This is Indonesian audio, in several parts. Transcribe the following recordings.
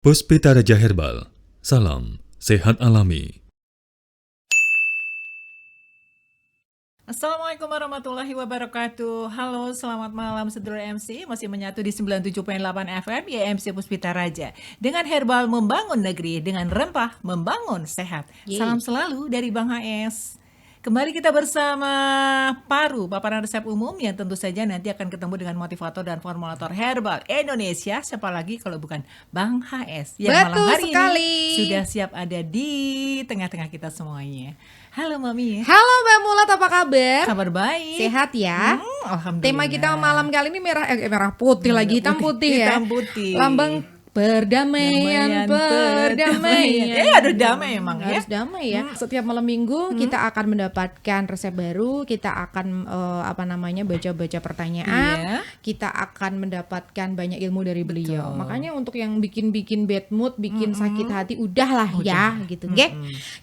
Puspita Raja Herbal, salam sehat alami. Assalamualaikum warahmatullahi wabarakatuh. Halo, selamat malam sedulur MC. Masih menyatu di 97.8 FM YMC Puspita Raja. Dengan herbal membangun negeri, dengan rempah membangun sehat. Salam selalu dari Bang HS. Kembali kita bersama Paru, paparan resep umum yang tentu saja nanti akan ketemu dengan motivator dan formulator herbal Indonesia. Siapa lagi kalau bukan Bang HS yang Betul malam hari sekali. ini sudah siap ada di tengah-tengah kita semuanya. Halo Mami. Halo Mbak Mulat, apa kabar? Kabar baik. Sehat ya? Alhamdulillah. Tema kita malam kali ini merah putih lagi, hitam putih ya. Hitam putih. Lambang perdamaian. Aduh damai emang ya. Harus damai ya. Setiap malam minggu kita akan mendapatkan resep baru, kita akan baca-baca pertanyaan, Iya. kita akan mendapatkan banyak ilmu dari beliau. Makanya untuk yang bikin bikin mood, bikin sakit hati, udahlah ya gitu, oke?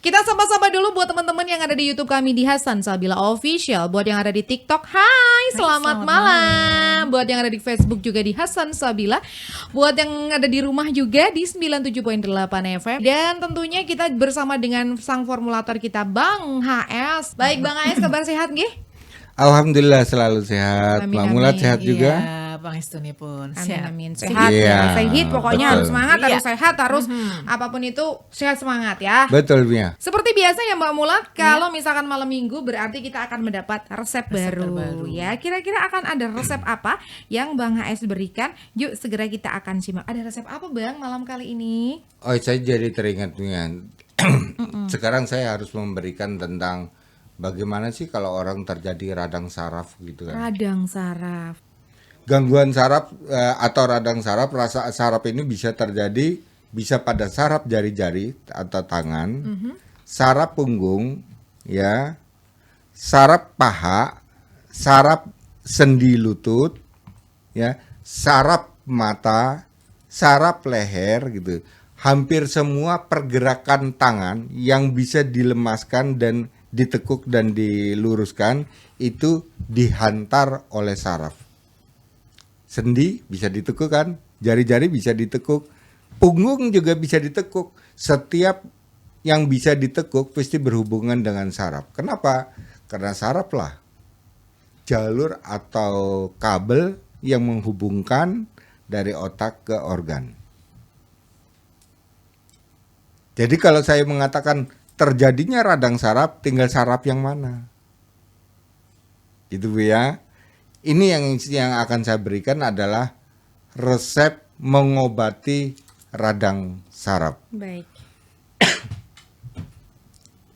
Kita sapa-sapa dulu buat teman-teman yang ada di YouTube kami di Hasan Sabila Official, buat yang ada di TikTok, hai, selamat malam. Buat yang ada di Facebook juga di Hasan Sabila, buat yang ada di rumah juga di 97.8 FM, dan tentunya kita bersama dengan sang formulator kita Bang HS. Baik Bang HS, kabar sehat nggih? Alhamdulillah selalu sehat. Amin, Mbak Mulat amin. sehat juga. Iya, Bang Estuni pun sehat. Amin. Sehat Iya, ya, sehat pokoknya betul. harus semangat, harus Iya. sehat, harus apapun itu sehat semangat ya. Betul Mia. Seperti biasa ya Mbak Mulat, kalau misalkan malam minggu berarti kita akan mendapat resep baru terbaru. ya. Kira-kira akan ada resep apa yang Bang HS berikan? Yuk segera kita akan simak. Ada resep apa Bang malam kali ini? Oh saya jadi teringat Mia. Sekarang saya harus memberikan tentang bagaimana sih kalau orang terjadi radang saraf gitu kan. Radang saraf. Gangguan saraf atau radang saraf, rasa saraf ini bisa terjadi bisa pada saraf jari-jari atau tangan, saraf punggung, ya, saraf paha, saraf sendi lutut, ya, saraf mata, saraf leher gitu. Hampir semua pergerakan tangan yang bisa dilemaskan dan ditekuk dan diluruskan itu dihantar oleh saraf. Sendi bisa ditekuk kan, jari-jari bisa ditekuk, punggung juga bisa ditekuk. Setiap yang bisa ditekuk pasti berhubungan dengan saraf. Kenapa? Karena saraf lah jalur atau kabel yang menghubungkan dari otak ke organ. Jadi kalau saya mengatakan terjadinya radang saraf, tinggal saraf yang mana? Itu Bu ya. Ini yang akan saya berikan adalah resep mengobati radang saraf. Baik.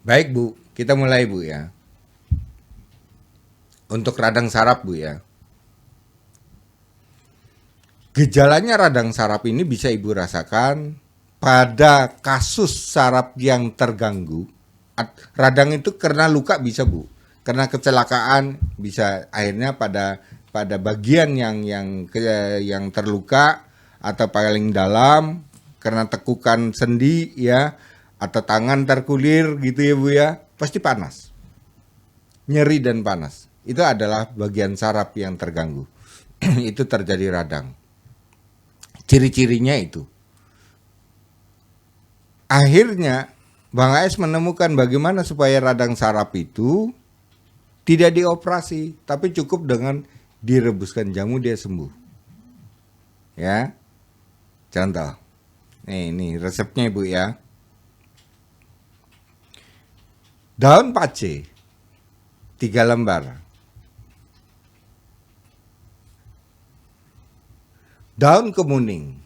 Baik Bu, kita mulai Bu ya. Untuk radang saraf Bu ya. Gejalanya radang saraf ini bisa Ibu rasakan pada kasus saraf yang terganggu. Radang itu karena luka bisa Bu. Karena kecelakaan bisa akhirnya pada bagian yang terluka atau paling dalam karena tekukan sendi ya atau tangan terkulir gitu ya Bu ya, pasti panas. Nyeri dan panas. Itu adalah bagian saraf yang terganggu. Itu terjadi radang. Ciri-cirinya itu. Akhirnya Bang AS menemukan bagaimana supaya radang saraf itu tidak dioperasi, tapi cukup dengan direbuskan jamu dia sembuh. Ya. Contoh. Ini resepnya Ibu ya. Daun pace 3 lembar. Daun kemuning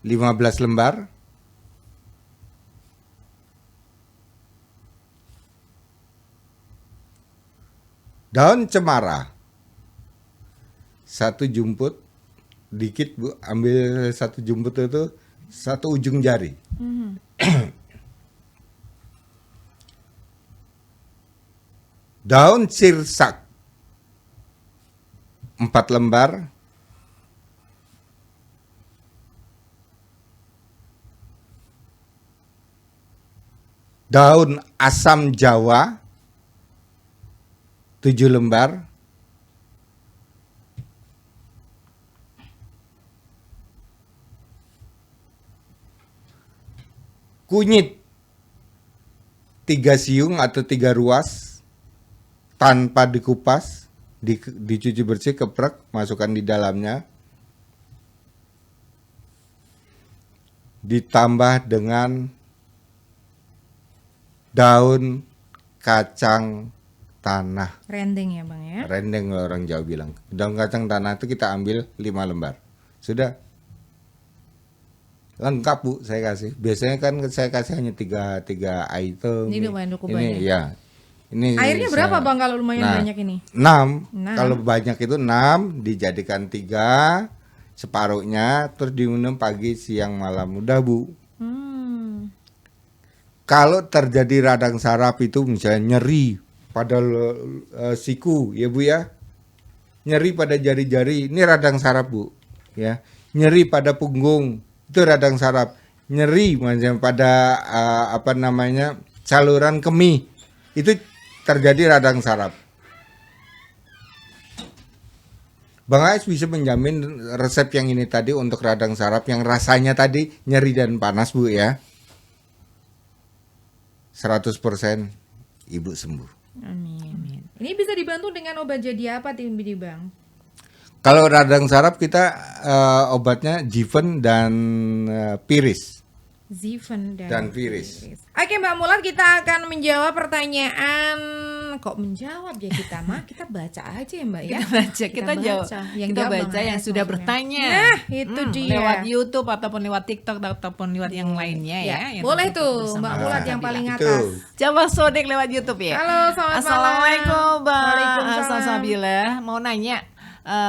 15 lembar. Daun cemara 1 jumput, dikit Bu, ambil 1 jumput itu 1 ujung jari. Daun sirsak 4 lembar. Daun asam Jawa 7 lembar. Kunyit 3 siung atau 3 ruas tanpa dikupas, dicuci bersih, keprek, masukkan di dalamnya. Ditambah dengan daun kacang tanah. Rendeng ya Bang ya. Rendeng orang Jawa bilang. Daun kacang tanah itu kita ambil 5 lembar. Sudah. Lengkap Bu, saya kasih. Biasanya kan saya kasih hanya 3 item. Ini lumayan cukup ini banyak. ya. Ini Airnya berapa Bang kalau lumayan Nah, banyak ini? 6. 6. Kalau banyak itu 6 dijadikan 3, separuhnya terus diminum pagi, siang, malam. Udah Bu. Kalau terjadi radang saraf itu misalnya nyeri pada siku ya Bu ya. Nyeri pada jari-jari, ini radang saraf Bu ya. Nyeri pada punggung, itu radang saraf. Nyeri misalnya pada saluran kemih, itu terjadi radang saraf. Bang Ais bisa menjamin resep yang ini tadi untuk radang saraf yang rasanya tadi nyeri dan panas Bu ya. 100% ibu sembuh. Amin. Ini bisa dibantu dengan obat jadi apa tim BD Bang? Kalau radang saraf kita obatnya Jiven dan Piris. Ziven Dan Piris. Oke Mbak Mulat, kita akan menjawab pertanyaan. Kok menjawab ya kita mah? Kita baca aja ya Mbak ya. Kita jawab. Yang Kita jawab baca Bang yang Ais sudah maksudnya. bertanya. Nah, itu dia. Lewat YouTube ataupun lewat TikTok ataupun lewat yang lainnya ya. yang Boleh tertutup tuh bersama Mbak Mbak Mulat yang Nabila. paling Itu. atas. Coba sodik lewat YouTube ya. Halo, selamat Assalamualaikum malam. Mbak Waalaikumsalam. Salsabila. Mau nanya,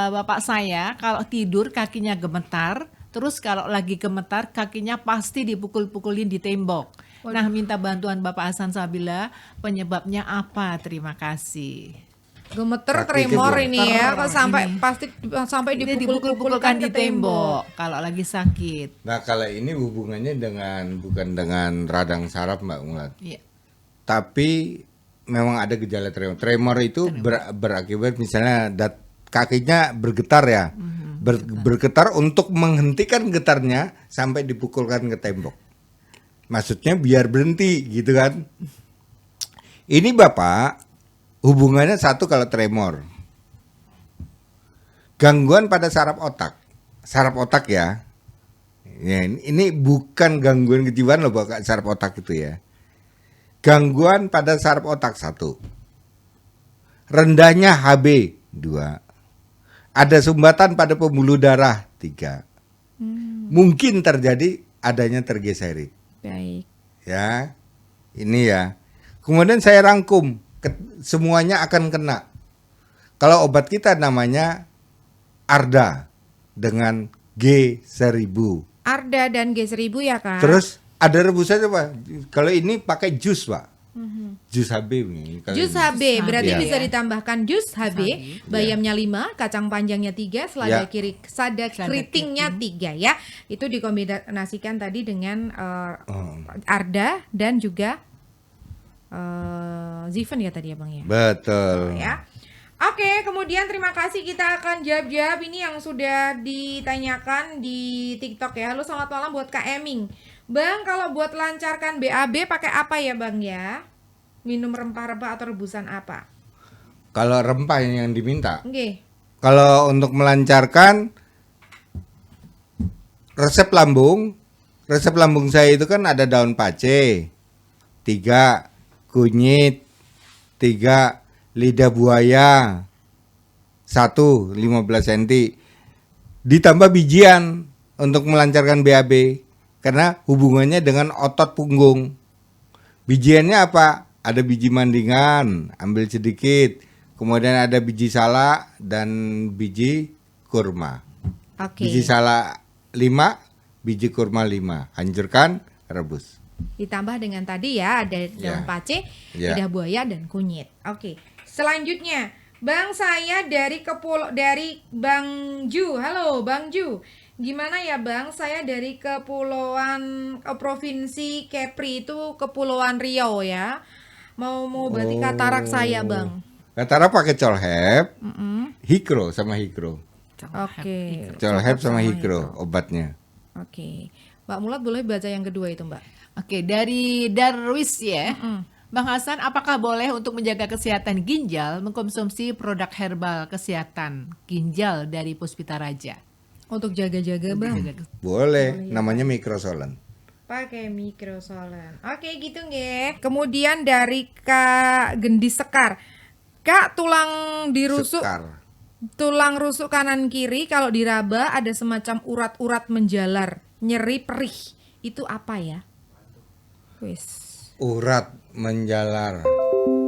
bapak saya kalau tidur kakinya gemetar, terus kalau lagi gemetar kakinya pasti dipukul-pukulin di tembok. Nah, minta bantuan Bapak Hasan Sabila, penyebabnya apa? Terima kasih. Gemeter Kaki tremor gemeter. ini ya, kalau sampai Ini. pasti sampai Dia dipukul-pukulkan dipukul-pukulkan di tembok kalau lagi sakit. Nah kalau ini hubungannya bukan dengan radang saraf Mbak Mulat. Iya. Tapi memang ada gejala tremor. Tremor itu berakibat misalnya kakinya bergetar ya. Bergetar untuk menghentikan getarnya sampai dipukulkan ke tembok. Maksudnya biar berhenti gitu kan. Ini Bapak hubungannya satu kalau tremor. Gangguan pada saraf otak. Saraf otak ya. Ya, ini bukan gangguan kejiwaan loh Bapak, saraf otak itu ya. Gangguan pada saraf otak 1. Rendahnya HB 2. Ada sumbatan pada pembuluh darah 3. Mungkin terjadi adanya tergeseri. Baik. Ya. Ini ya. Kemudian saya rangkum semuanya akan kena. Kalau obat kita namanya Arda dengan G1000. Arda dan G1000 ya kan? Terus ada rebusannya Pak. Kalau ini pakai jus Pak. Jus HB ini. Kalau Jus ini. HB berarti Ya. bisa ditambahkan jus HB, bayamnya 5, kacang panjangnya 3, selada Ya. selada keritingnya 3 ya. Itu dikombinasikan tadi dengan Arda dan juga Ziven ya tadi ya Bang ya. Betul. Ya. Oke, kemudian terima kasih, kita akan jawab ini yang sudah ditanyakan di TikTok ya. Halo, selamat malam buat Kak Eming. Bang, kalau buat lancarkan BAB pakai apa ya Bang ya? Minum rempah-rempah atau rebusan apa? Kalau rempah yang diminta. Oke. Kalau untuk melancarkan resep lambung saya itu kan ada daun pace 3, kunyit 3, lidah buaya 1, 15 cm. Ditambah bijian untuk melancarkan BAB karena hubungannya dengan otot punggung. Bijiannya apa? Ada biji mandingan, ambil sedikit. Kemudian ada biji salak dan biji kurma. Oke. Biji salak 5, biji kurma 5. Hancurkan, rebus. Ditambah dengan tadi ya ada daun pace, Ya. lidah buaya dan kunyit. Oke. Selanjutnya, Bang, saya dari Bang Ju. Halo Bang Ju. Gimana ya Bang? Saya dari provinsi Kepri, itu Kepulauan Riau ya. Mau berarti katarak saya Bang. Katarak pakai colhep, hikro sama hikro. Oke. Colhep sama hikro obatnya. Oke. Mbak Mulat boleh baca yang kedua itu, Mbak. Oke, dari Darwis ya. Bang Hasan, apakah boleh untuk menjaga kesehatan ginjal mengkonsumsi produk herbal kesehatan ginjal dari Puspita Raja? Untuk jaga-jaga, Bang. Boleh, namanya mikrosolen. Pakai mikrosolen. Oke, gitu nggih. Kemudian dari Kak Gendis Sekar. Kak, tulang dirusuk, Sekar. tulang rusuk kanan kiri kalau diraba ada semacam urat-urat menjalar, nyeri perih. Itu apa ya? Wis. Urat menjalar.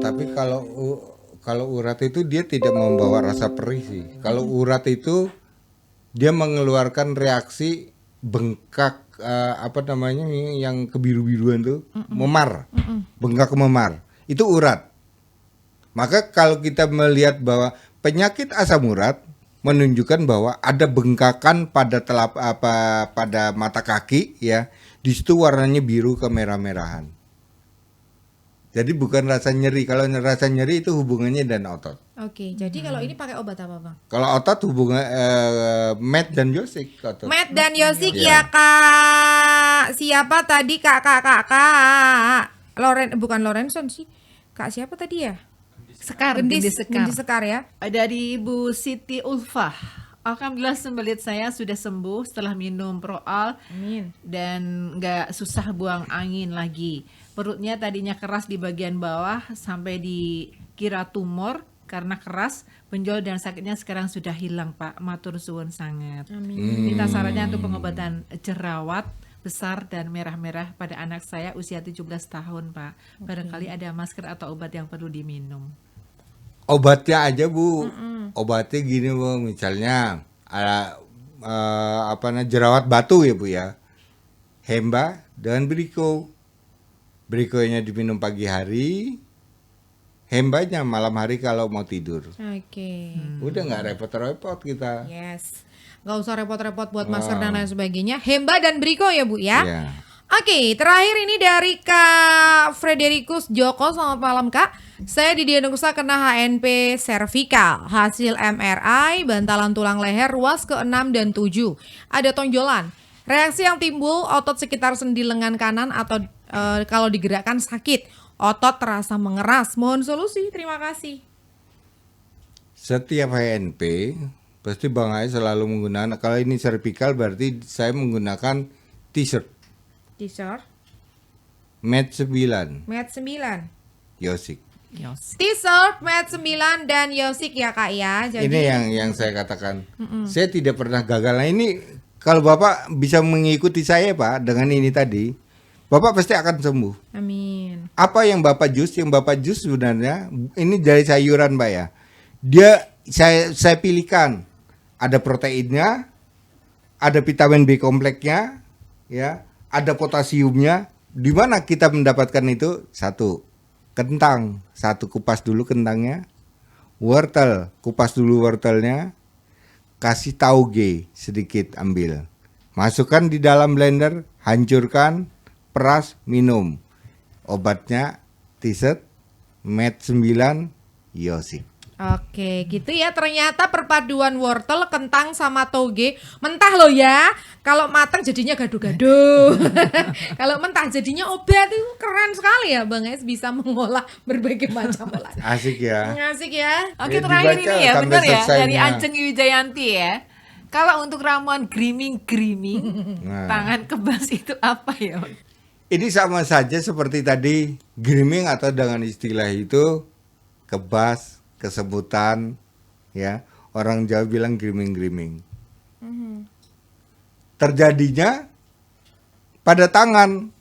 Tapi kalau urat itu dia tidak membawa rasa perih sih. Kalau urat itu dia mengeluarkan reaksi bengkak apa namanya yang kebiru-biruan tuh, memar. Bengkak memar. Itu urat. Maka kalau kita melihat bahwa penyakit asam urat menunjukkan bahwa ada bengkakan pada pada mata kaki ya. Di situ warnanya biru kemerah-merahan. Jadi bukan rasa nyeri. Kalau rasa nyeri itu hubungannya dan otot. Oke, jadi kalau ini pakai obat apa, Bang? Kalau otot hubungan Met dan Yosik otot. Matt dan Yosik Iya. ya, Kak. Siapa tadi, Kak? Bukan Lorenson sih. Kak siapa tadi ya? Gendis Sekar ya. Dari Ibu Siti Ulfah. Alhamdulillah sembelit saya sudah sembuh setelah minum Proal. Amin. Dan nggak susah buang angin lagi. Perutnya tadinya keras di bagian bawah sampai dikira tumor karena keras, benjol dan sakitnya sekarang sudah hilang, Pak. Matur suwun sangat. Amin. Minta sarannya untuk pengobatan jerawat besar dan merah-merah pada anak saya usia 17 tahun, Pak. Barangkali ada masker atau obat yang perlu diminum. Obatnya aja Bu. Obatnya gini Bu, misalnya ada jerawat batu ya Bu ya. Hemba dan Briko. Brikonya diminum pagi hari. Hembanya malam hari kalau mau tidur. Oke. Udah nggak repot-repot kita. Yes. Nggak usah repot-repot buat masker dan lain sebagainya. Hemba dan Briko ya, Bu ya. Iya. Oke, terakhir ini dari Kak Frederikus Joko. Selamat malam, Kak. Saya didiagnosa kena HNP servikal. Hasil MRI, bantalan tulang leher ruas ke-6 dan 7. Ada tonjolan. Reaksi yang timbul, otot sekitar sendi lengan kanan atau kalau digerakkan sakit. Otot terasa mengeras. Mohon solusi. Terima kasih. Setiap HNP pasti Bang Ai selalu menggunakan, kalau ini servikal berarti saya menggunakan t-shirt T-shirt, Med 9 Med 9. Yosik. T-shirt, Med 9 dan Yosik ya, Kak ya. Jadi Ini yang saya katakan. Saya tidak pernah gagal. Nah ini kalau Bapak bisa mengikuti saya Pak dengan ini tadi, Bapak pasti akan sembuh. amin. Apa yang Bapak jus? Yang Bapak jus sebenarnya ini dari sayuran Pak ya. Dia saya pilihkan ada proteinnya, ada vitamin B kompleksnya, ya, ada potasiumnya. Di mana kita mendapatkan itu? Satu, kentang. Satu, kupas dulu kentangnya. Wortel, kupas dulu wortelnya. Kasih tauge sedikit ambil. Masukkan di dalam blender, hancurkan, peras, minum. Obatnya t-shirt Med 9 Yosik. Oke, gitu ya. Ternyata perpaduan wortel, kentang sama toge mentah loh ya. Kalau matang jadinya gaduh-gaduh. Kalau mentah jadinya obat. Itu keren sekali ya Bang Es bisa mengolah berbagai macam olahan. Asik ya. Asik ya. Oke, Ya, terakhir dibaca ini ya, sampai benar ya, selesainya. dari Anceng Wijayanti ya. Kalau untuk ramuan grooming Nah. tangan kebas itu apa ya? Ini sama saja seperti tadi grooming atau dengan istilah itu kebas, kesebutan, ya. Orang Jawa bilang grooming. Terjadinya pada tangan.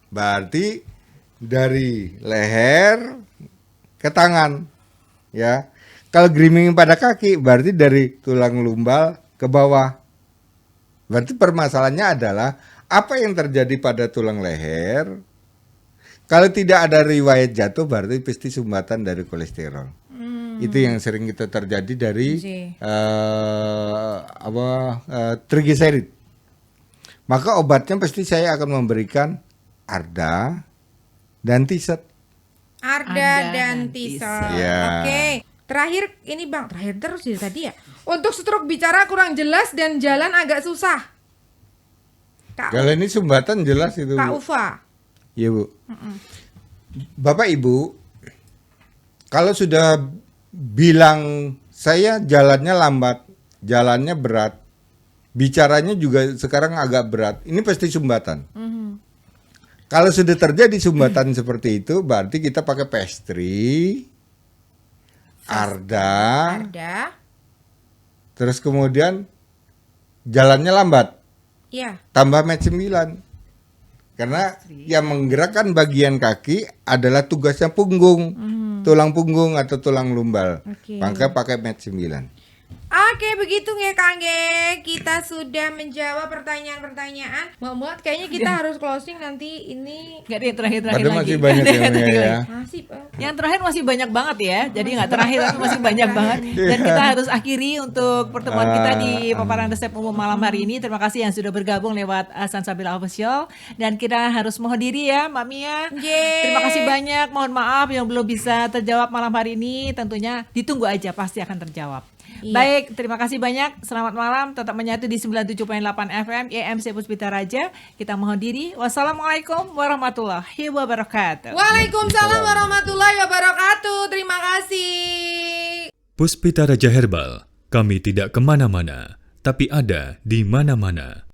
Berarti dari leher ke tangan, ya. Kalau grooming pada kaki berarti dari tulang lumbal ke bawah. Berarti permasalahannya adalah apa yang terjadi pada tulang leher. Kalau tidak ada riwayat jatuh berarti pasti sumbatan dari kolesterol. Itu yang sering kita terjadi dari Oke. trigliserid. Maka obatnya pasti saya akan memberikan Arda dan T-shirt. Arda dan T-shirt. Ya. Oke. Terakhir ini Bang, terakhir terus dari tadi ya. Untuk stroke bicara kurang jelas dan jalan agak susah. Kalau ini sumbatan jelas itu, Kak Bu. Ufa. Iya, Bu. Bapak Ibu, kalau sudah bilang saya jalannya lambat, jalannya berat, bicaranya juga sekarang agak berat, ini pasti sumbatan. Kalau sudah terjadi sumbatan seperti itu, berarti kita pakai pastry, Arda, Ada. terus kemudian jalannya lambat, Iya. tambah match 9. Karena yang menggerakkan bagian kaki adalah tugasnya punggung, tulang punggung atau tulang lumbal. Oke. Maka pakai match 9. Oke, begitu ya Kang Ge. Kita sudah menjawab pertanyaan-pertanyaan. Muat kayaknya kita harus closing nanti ini. Nggak ada yang terakhir-terakhir Padahal lagi. masih banyak Nggak ada yang yang terakhir ya. lagi. Masih, Pak. Yang terakhir masih banyak banget ya. Jadi nggak terakhir tapi masih banyak banget. Dan kita harus akhiri untuk pertemuan kita di paparan resep umum malam hari ini. Terima kasih yang sudah bergabung lewat Sansabila Official. Dan kita harus mohon diri ya Mbak Mia. Yeay. Terima kasih banyak. Mohon maaf yang belum bisa terjawab malam hari ini. Tentunya ditunggu aja pasti akan terjawab. Iya. Baik, terima kasih banyak. Selamat malam. Tetap menyatu di 97.8 FM YMC Puspita Raja. Kita mohon diri. Wassalamualaikum warahmatullahi wabarakatuh. Waalaikumsalam warahmatullahi wabarakatuh. Terima kasih. Puspita Raja Herbal, kami tidak kemana-mana, tapi ada di mana-mana.